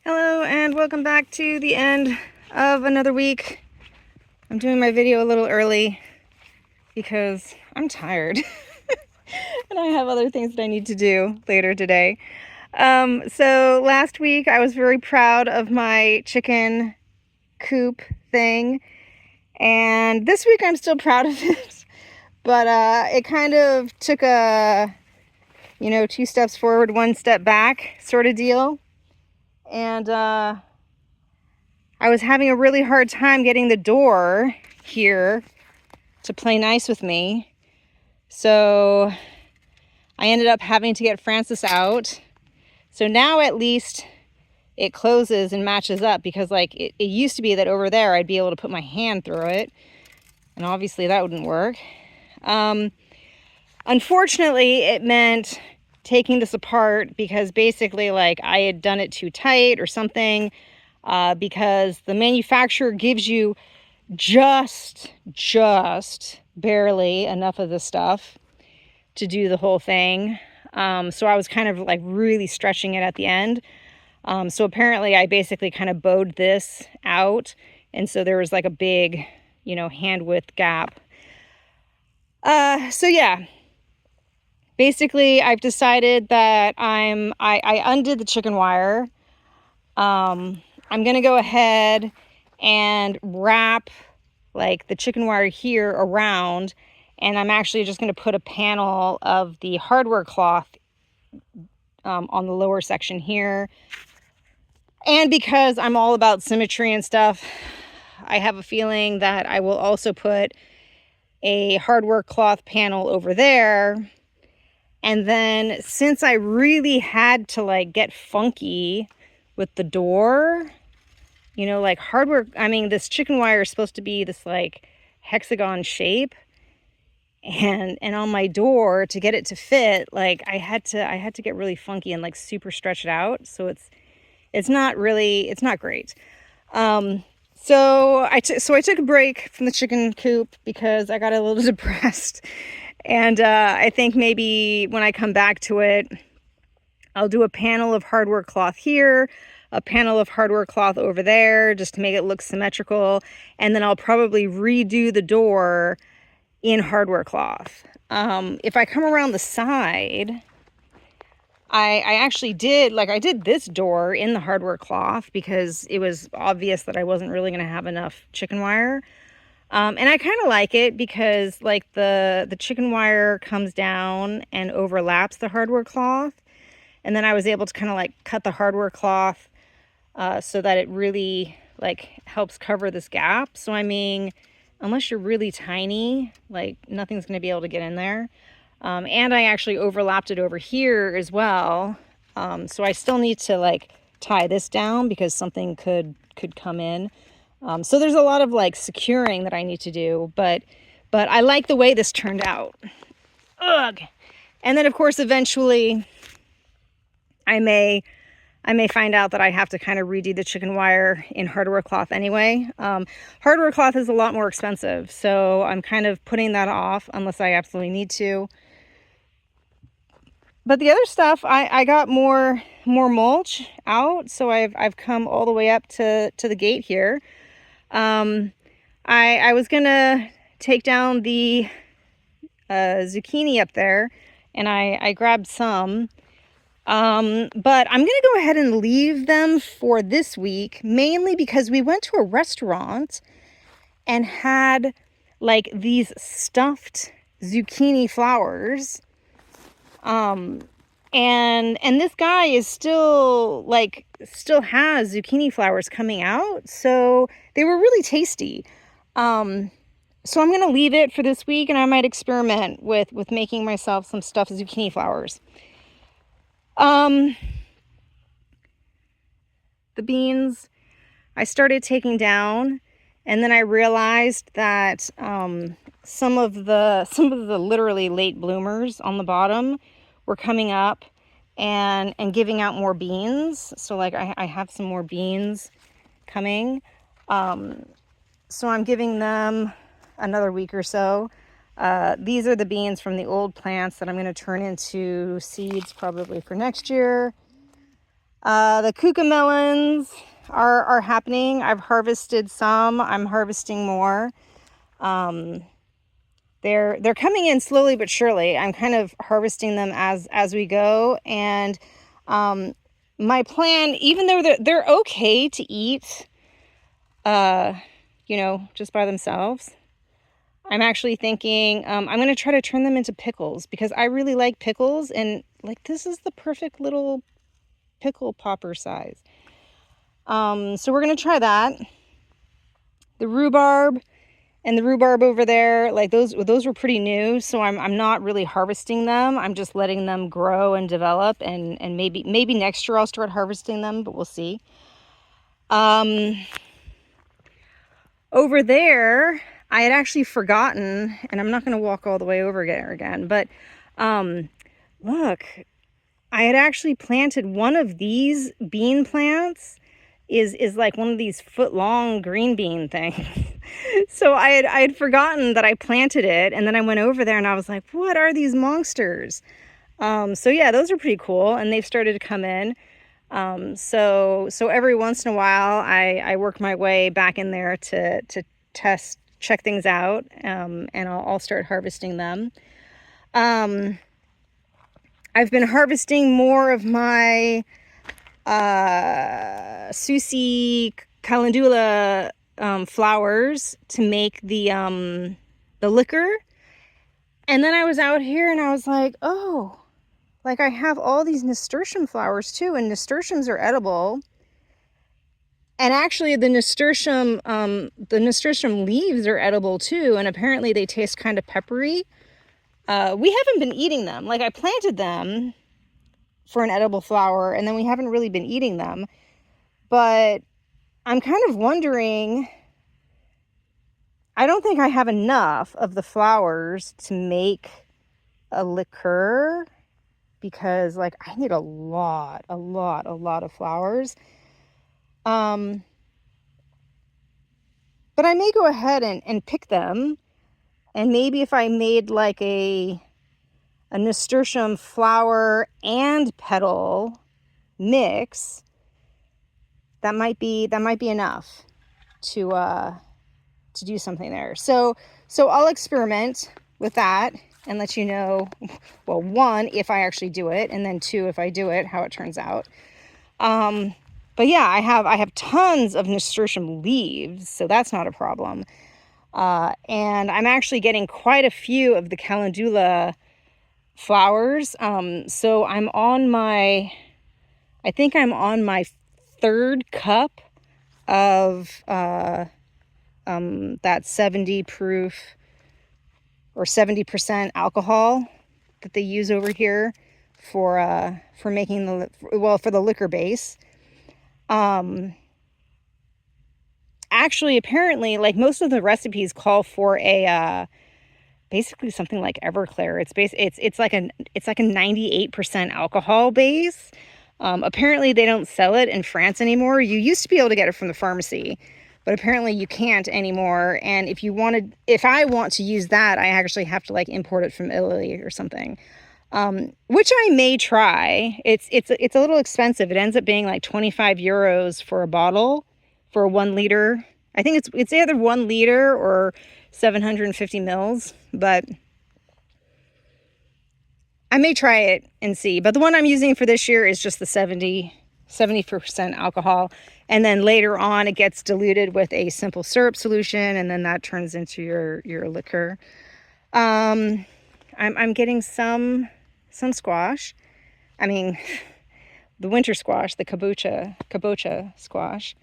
Hello and welcome back to the end of another week. I'm doing my video a little early because I'm tired and I have other things that I need to do later today. So last week I was very proud of my chicken coop thing, and this week I'm still proud of it, but it kind of took a, 2 steps forward, 1 step back sort of deal. And I was having a really hard time getting the door here to play nice with me. So I ended up having to get Francis out. So now at least it closes and matches up, because like it used to be that over there I'd be able to put my hand through it. And obviously that wouldn't work. Unfortunately, it meant taking this apart because basically like I had done it too tight or something, because the manufacturer gives you just barely enough of the stuff to do the whole thing. So I was kind of like really stretching it at the end. So apparently I basically kind of bowed this out, and so there was like a big, hand width gap. So yeah. Basically, I've decided that I undid the chicken wire. I'm going to go ahead and wrap like the chicken wire here around, and I'm actually just going to put a panel of the hardware cloth on the lower section here. And because I'm all about symmetry and stuff, I have a feeling that I will also put a hardware cloth panel over there. And then since I really had to like get funky with the door, like hardware, this chicken wire is supposed to be this like hexagon shape. And on my door, to get it to fit, like I had to get really funky and like super stretch it out. So it's not great. So I took a break from the chicken coop because I got a little depressed. And I think maybe when I come back to it, I'll do a panel of hardware cloth here, a panel of hardware cloth over there, just to make it look symmetrical. And then I'll probably redo the door in hardware cloth. If I come around the side, I actually did this door in the hardware cloth because it was obvious that I wasn't really going to have enough chicken wire. And I kind of like it because like the chicken wire comes down and overlaps the hardware cloth. And then I was able to kind of like cut the hardware cloth so that it really like helps cover this gap. So unless you're really tiny, like nothing's going to be able to get in there. And I actually overlapped it over here as well. So I still need to like tie this down because something could come in. So there's a lot of like securing that I need to do, but I like the way this turned out. Ugh. And then of course, eventually I may find out that I have to kind of redo the chicken wire in hardware cloth anyway. Hardware cloth is a lot more expensive, so I'm kind of putting that off unless I absolutely need to. But the other stuff, I got more mulch out, so I've come all the way up to the gate here. I was gonna take down the zucchini up there, and I grabbed some. But I'm gonna go ahead and leave them for this week, mainly because we went to a restaurant and had like these stuffed zucchini flowers. And this guy is still has zucchini flowers coming out. So they were really tasty. So I'm going to leave it for this week, and I might experiment with making myself some stuffed zucchini flowers. The beans I started taking down, and then I realized that some of the literally late bloomers on the bottom were coming up and giving out more beans. So like I have some more beans coming. So I'm giving them another week or so. These are the beans from the old plants that I'm going to turn into seeds probably for next year. The kuka melons are happening. I've harvested some. I'm harvesting more. They're coming in slowly but surely. I'm kind of harvesting them as we go. And my plan, even though they're okay to eat, you know, just by themselves, I'm actually thinking I'm going to try to turn them into pickles because I really like pickles, and like this is the perfect little pickle popper size. So we're going to try that. The rhubarb and the rhubarb over there, like those were pretty new, so I'm not really harvesting them. I'm just letting them grow and develop, and maybe next year I'll start harvesting them, but we'll see. Over there, I had actually forgotten, and I'm not going to walk all the way over there again, but look, I had actually planted one of these bean plants. Is like one of these foot-long green bean things. So I had forgotten that I planted it, and then I went over there and I was like, what are these monsters? So yeah, those are pretty cool, and they've started to come in. So every once in a while I work my way back in there to check things out, and I'll start harvesting them. I've been harvesting more of my Susi calendula flowers to make the liquor. And then I was out here and I was like, oh, like I have all these nasturtium flowers too, and nasturtiums are edible. And actually the nasturtium leaves are edible too, and apparently they taste kind of peppery. We haven't been eating them. Like I planted them for an edible flower, and then we haven't really been eating them. But I'm kind of wondering, I don't think I have enough of the flowers to make a liqueur, because like I need a lot of flowers. But I may go ahead and pick them, and maybe if I made like a nasturtium flower and petal mix, that might be enough to do something there. So I'll experiment with that and let you know, well, one, if I actually do it, and then two, if I do it, how it turns out. But yeah, I have tons of nasturtium leaves, so that's not a problem. And I'm actually getting quite a few of the calendula flowers. So I think I'm on my third cup of that 70 proof or 70% alcohol that they use over here for making for the liquor base. Actually, apparently, like most of the recipes call for a basically something like Everclear. It's like a 98% alcohol base. Apparently they don't sell it in France anymore. You used to be able to get it from the pharmacy, but apparently you can't anymore. And if I want to use that, I actually have to like import it from Italy or something. Which I may try. It's a little expensive. It ends up being like 25 euros for a bottle for a 1 liter. I think it's either 1 liter or 750 mils, but I may try it and see. But the one I'm using for this year is just the 70% alcohol. And then later on, it gets diluted with a simple syrup solution, and then that turns into your liquor. I'm getting some squash. I mean, the winter squash, the kabocha squash.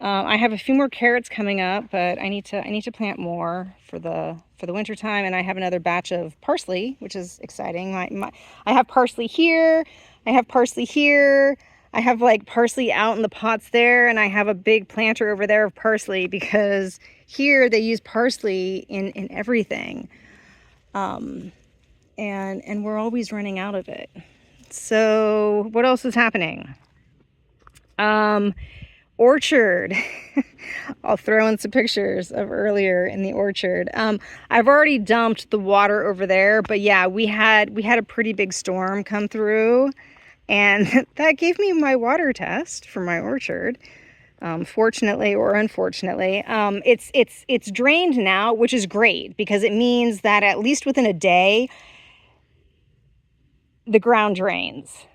I have a few more carrots coming up, but I need to plant more for the winter time. And I have another batch of parsley, which is exciting. I have parsley here. I have parsley here. I have like parsley out in the pots there, and I have a big planter over there of parsley because here they use parsley in everything. And we're always running out of it. So what else is happening? Orchard. I'll throw in some pictures of earlier in the orchard. I've already dumped the water over there, but yeah, we had a pretty big storm come through, And that gave me my water test for my orchard. Fortunately or unfortunately, it's drained now, which is great because it means that at least within a day, the ground drains.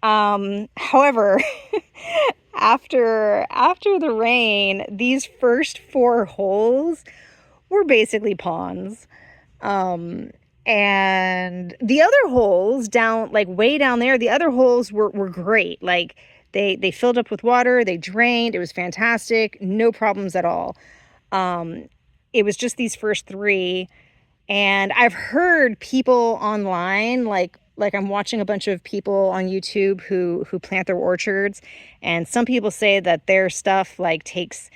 However, after the rain, these first 4 holes were basically ponds. And the other holes down, like way down there, the other holes were great. Like they filled up with water, they drained, it was fantastic, no problems at all. It was just these first 3. And I've heard people online, like I'm watching a bunch of people on YouTube who plant their orchards, and some people say that their stuff like takes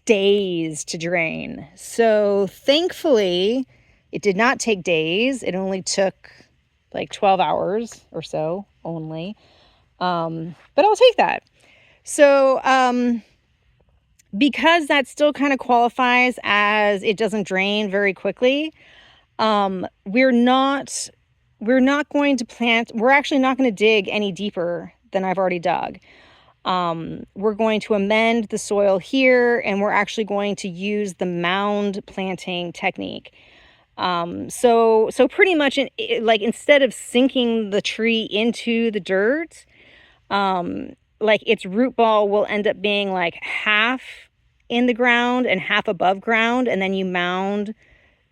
days to drain. So thankfully, it did not take days. It only took like 12 hours or so only. But I'll take that. So because that still kind of qualifies as it doesn't drain very quickly, we're actually not going to dig any deeper than I've already dug. We're going to amend the soil here, and we're actually going to use the mound planting technique. So pretty much like instead of sinking the tree into the dirt, like its root ball will end up being like half in the ground and half above ground, and then you mound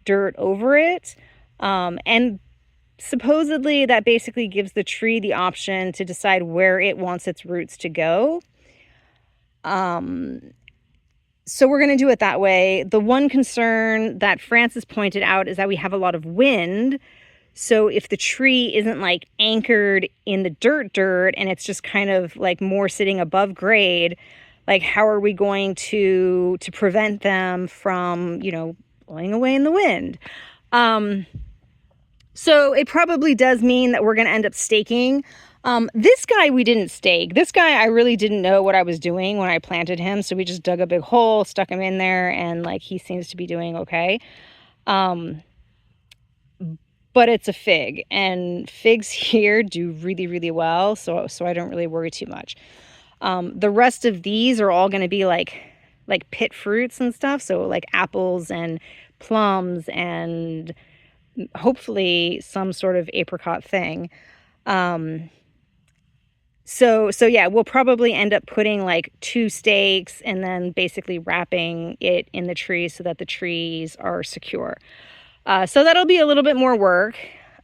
dirt over it. And supposedly that basically gives the tree the option to decide where it wants its roots to go. So we're going to do it that way. The one concern that Francis pointed out is that we have a lot of wind. So if the tree isn't like anchored in the dirt and it's just kind of like more sitting above grade, like how are we going to prevent them from, blowing away in the wind? So it probably does mean that we're going to end up staking. This guy we didn't stake. This guy, I really didn't know what I was doing when I planted him. So we just dug a big hole, stuck him in there, and like he seems to be doing okay. But it's a fig, and figs here do really, really well. So I don't really worry too much. The rest of these are all going to be like pit fruits and stuff. So like apples and plums and hopefully some sort of apricot thing. So yeah, we'll probably end up putting like 2 stakes and then basically wrapping it in the tree so that the trees are secure. So that'll be a little bit more work.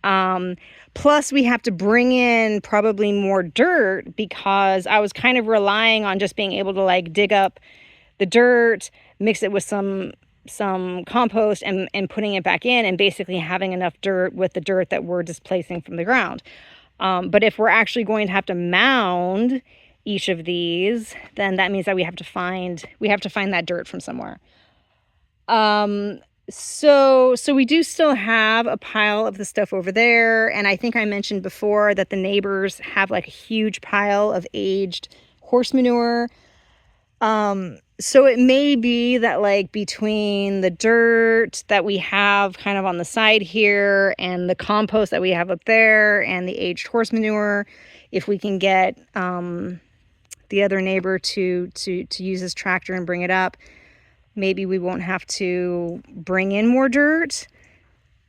Plus we have to bring in probably more dirt because I was kind of relying on just being able to like dig up the dirt, mix it with some compost and putting it back in and basically having enough dirt with the dirt that we're displacing from the ground. But if we're actually going to have to mound each of these, then that means that we have to find that dirt from somewhere. So we do still have a pile of the stuff over there. And I think I mentioned before that the neighbors have like a huge pile of aged horse manure. So it may be that like between the dirt that we have kind of on the side here and the compost that we have up there and the aged horse manure, if we can get the other neighbor to use his tractor and bring it up, maybe we won't have to bring in more dirt,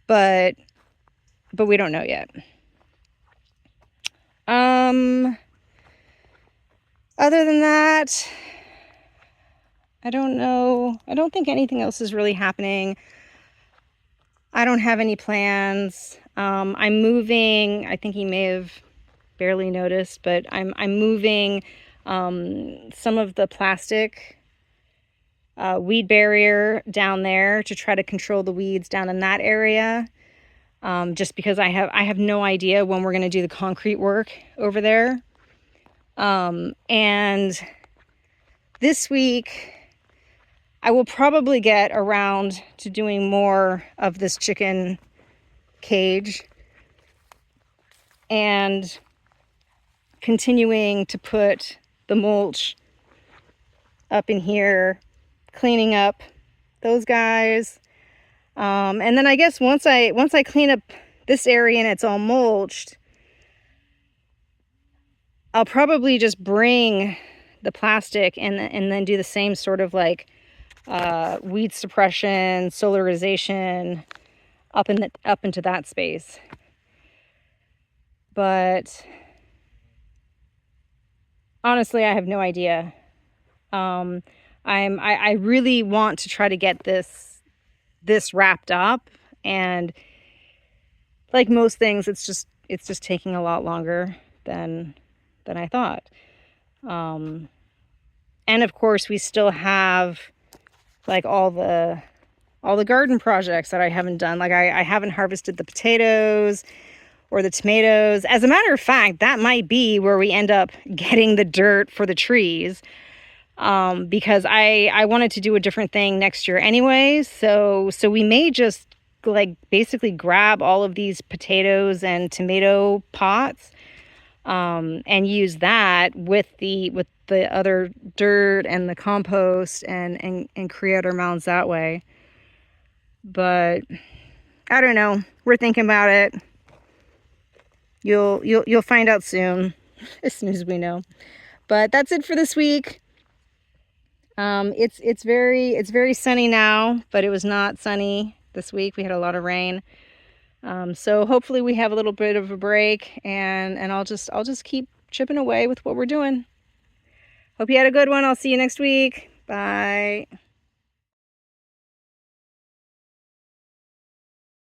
but we don't know yet. Other than that, I don't know. I don't think anything else is really happening. I don't have any plans. I'm moving. I think he may have barely noticed, but I'm moving some of the plastic weed barrier down there to try to control the weeds down in that area. Just because I have no idea when we're going to do the concrete work over there. And this week I will probably get around to doing more of this chicken cage and continuing to put the mulch up in here, cleaning up those guys. And then I guess once I clean up this area and it's all mulched, I'll probably just bring the plastic and then do the same sort of like weed suppression, solarization up into that space. But honestly, I have no idea. I really want to try to get this wrapped up, and like most things, it's just taking a lot longer than I thought. And of course, we still have like all the garden projects that I haven't done. Like I haven't harvested the potatoes or the tomatoes. As a matter of fact, that might be where we end up getting the dirt for the trees. Because I wanted to do a different thing next year anyway. So we may just like basically grab all of these potatoes and tomato pots, and use that with the other dirt and the compost and create our mounds that way. But I don't know. We're thinking about it. You'll find out soon, as soon as we know. But that's it for this week. It's very sunny now, but it was not sunny this week. We had a lot of rain. So hopefully we have a little bit of a break, and I'll just keep chipping away with what we're doing. Hope you had a good one. I'll see you next week. Bye.